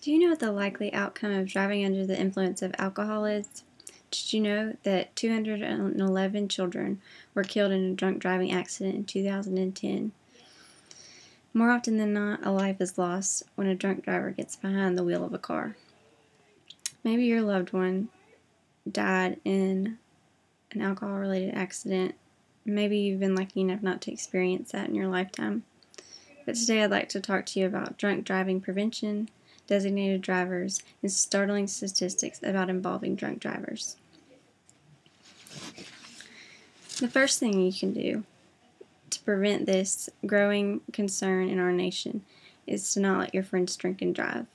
Do you know what the likely outcome of driving under the influence of alcohol is? Did you know that 211 children were killed in a drunk driving accident in 2010? More often than not, a life is lost when a drunk driver gets behind the wheel of a car. Maybe your loved one died in an alcohol-related accident. Maybe you've been lucky enough not to experience that in your lifetime. But today I'd like to talk to you about drunk driving prevention, designated drivers, and startling statistics about involving drunk drivers. The first thing you can do to prevent this growing concern in our nation is to not let your friends drink and drive.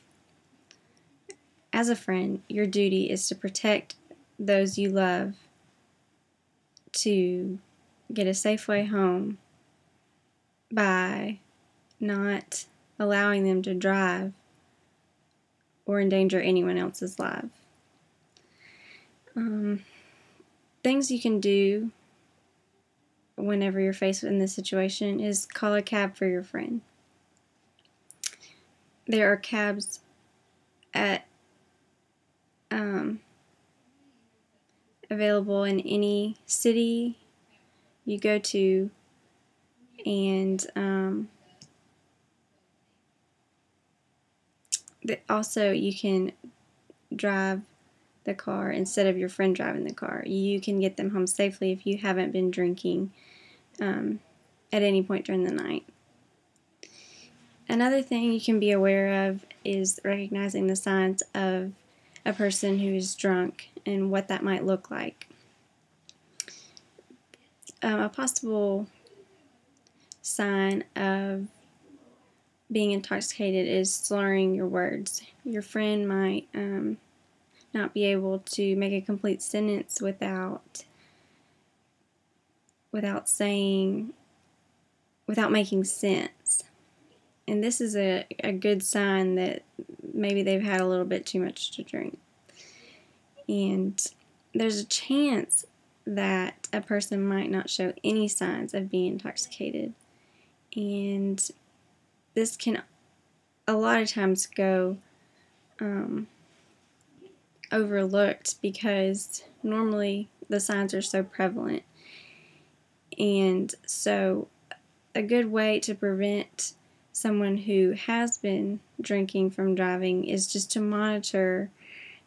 As a friend, your duty is to protect those you love, to get a safe way home by not allowing them to drive or endanger anyone else's life. Things you can do whenever you're faced in this situation is call a cab for your friend. There are cabs at available in any city you go to, and also you can drive the car instead of your friend driving the car. You can get them home safely if you haven't been drinking at any point during the night. Another thing you can be aware of is recognizing the signs of a person who is drunk and what that might look like. A possible sign of being intoxicated is slurring your words. Your friend might not be able to make a complete sentence without making sense. And this is a good sign that maybe they've had a little bit too much to drink. And there's a chance that a person might not show any signs of being intoxicated. And this can a lot of times go overlooked because normally the signs are so prevalent. And so a good way to prevent someone who has been drinking from driving is just to monitor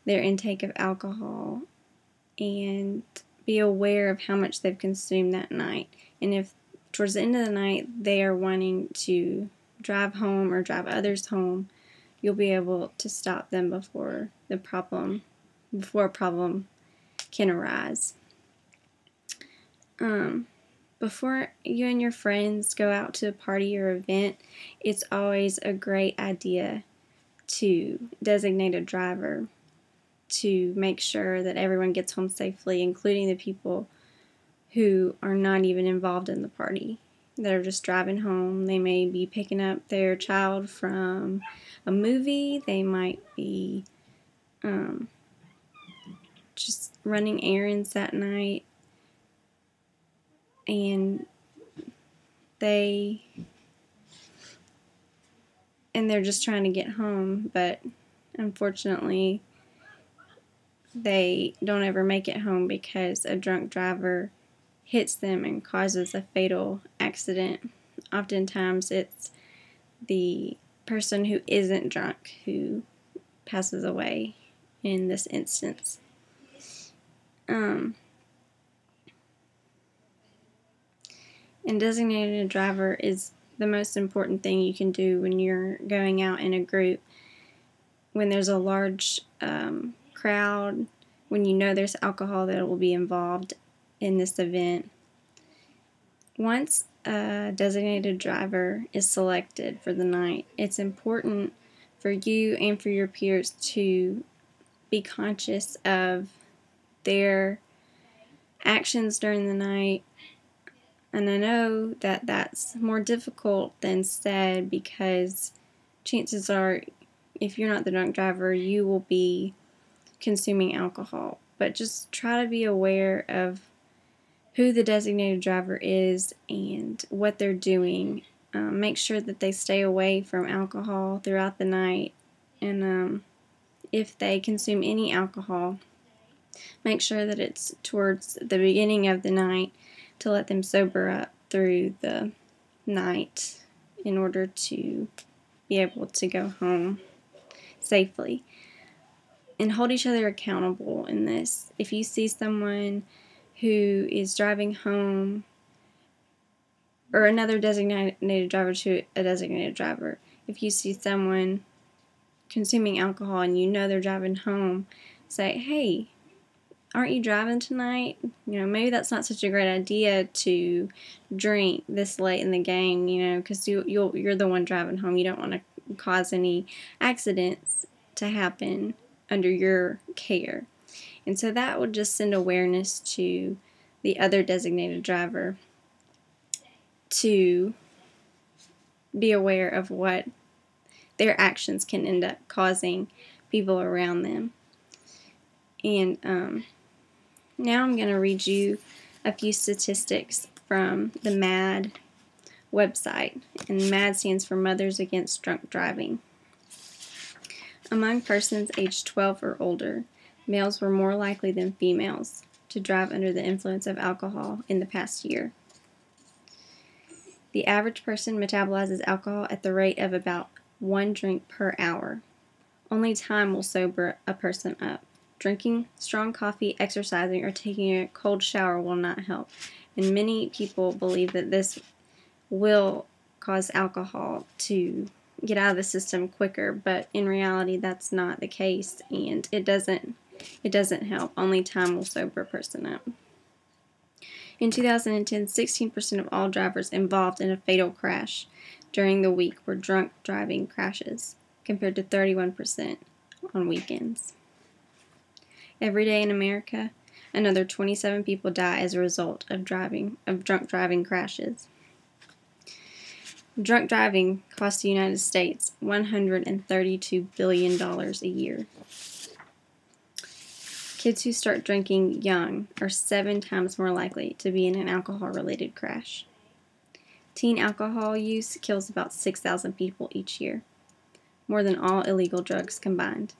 their intake of alcohol and be aware of how much they've consumed that night. And if towards the end of the night they are wanting to drive home or drive others home, you'll be able to stop them before a problem can arise. Before you and your friends go out to a party or event, it's always a great idea to designate a driver to make sure that everyone gets home safely, including the people who are not even involved in the party. They're just driving home. They may be picking up their child from a movie. They might be just running errands that night. And they're just trying to get home, but unfortunately they don't ever make it home because a drunk driver hits them and causes a fatal accident. Oftentimes it's the person who isn't drunk who passes away in this instance. And designating a driver is the most important thing you can do when you're going out in a group. When there's a large crowd, when you know there's alcohol that will be involved in this event. Once a designated driver is selected for the night, it's important for you and for your peers to be conscious of their actions during the night. And I know that that's more difficult than said because chances are, if you're not the drunk driver, you will be consuming alcohol. But just try to be aware of who the designated driver is and what they're doing. Make sure that they stay away from alcohol throughout the night And if they consume any alcohol, make sure that it's towards the beginning of the night to let them sober up through the night in order to be able to go home safely. And hold each other accountable in this. If you see someone who is driving home, or another designated driver to a designated driver, if you see someone consuming alcohol and you know they're driving home, say, hey, aren't you driving tonight? Maybe that's not such a great idea to drink this late in the game, because you're the one driving home. You don't want to cause any accidents to happen under your care. And so that would just send awareness to the other designated driver to be aware of what their actions can end up causing people around them. And now I'm going to read you a few statistics from the MAD website. And MAD stands for Mothers Against Drunk Driving. Among persons aged 12 or older, males were more likely than females to drive under the influence of alcohol in the past year. The average person metabolizes alcohol at the rate of about 1 drink per hour. Only time will sober a person up. Drinking strong coffee, exercising, or taking a cold shower will not help. And many people believe that this will cause alcohol to get out of the system quicker, but in reality that's not the case, and it doesn't help. Only time will sober a person up. In 2010, 16% of all drivers involved in a fatal crash during the week were drunk driving crashes, compared to 31% on weekends. Every day in America, another 27 people die as a result of drunk driving crashes. Drunk driving costs the United States $132 billion a year. Kids who start drinking young are 7 times more likely to be in an alcohol-related crash. Teen alcohol use kills about 6,000 people each year, more than all illegal drugs combined.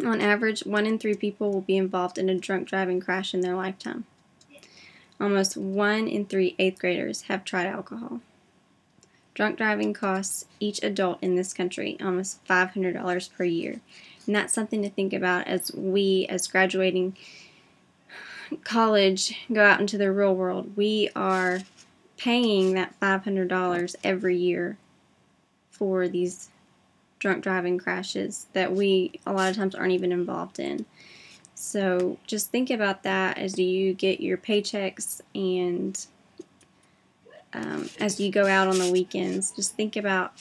On average, 1 in 3 people will be involved in a drunk driving crash in their lifetime. Almost 1 in 3 8th graders have tried alcohol. Drunk driving costs each adult in this country almost $500 per year. And that's something to think about as we, as graduating college, go out into the real world. We are paying that $500 every year for these drunk driving crashes that we a lot of times aren't even involved in. So just think about that as you get your paychecks and as you go out on the weekends. Just think about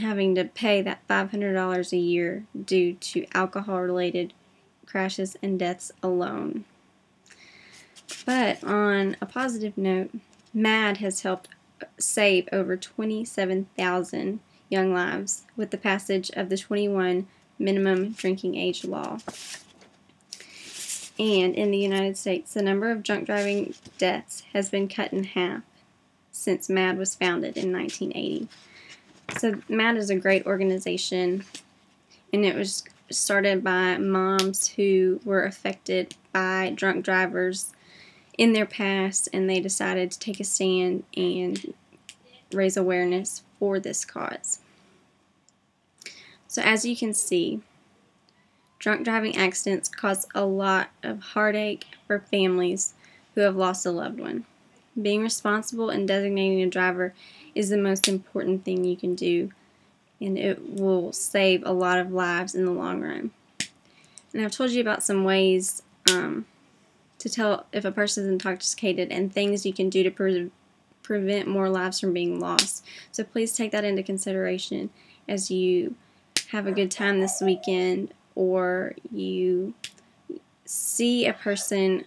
having to pay that $500 a year due to alcohol-related crashes and deaths alone. But on a positive note, MAD has helped save over 27,000 young lives with the passage of the 21 minimum drinking age law. And in the United States, the number of drunk driving deaths has been cut in half since MAD was founded in 1980. So MAD is a great organization, and it was started by moms who were affected by drunk drivers in their past, and they decided to take a stand and raise awareness for this cause. So as you can see, drunk driving accidents cause a lot of heartache for families who have lost a loved one. Being responsible and designating a driver is the most important thing you can do, and it will save a lot of lives in the long run. And I've told you about some ways to tell if a person is intoxicated and things you can do to prevent more lives from being lost. So please take that into consideration as you have a good time this weekend, or you see a person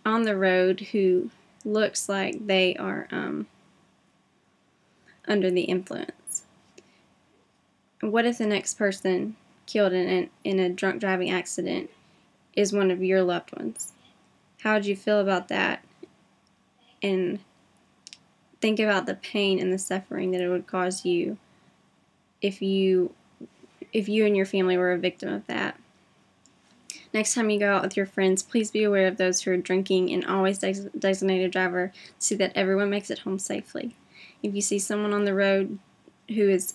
on the road who looks like they are under the influence. What if the next person killed in a drunk driving accident is one of your loved ones? How would you feel about that? And think about the pain and the suffering that it would cause you if you and your family were a victim of that. Next time you go out with your friends, please be aware of those who are drinking and always designate a driver so that everyone makes it home safely. If you see someone on the road who is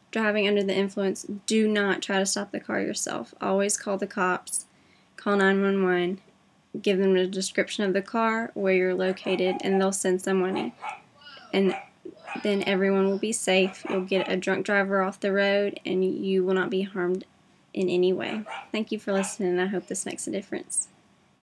driving under the influence, do not try to stop the car yourself. Always call the cops, call 911, give them a description of the car, where you're located, and they'll send someone. And then everyone will be safe. You'll get a drunk driver off the road, and you will not be harmed in any way. Thank you for listening, and I hope this makes a difference.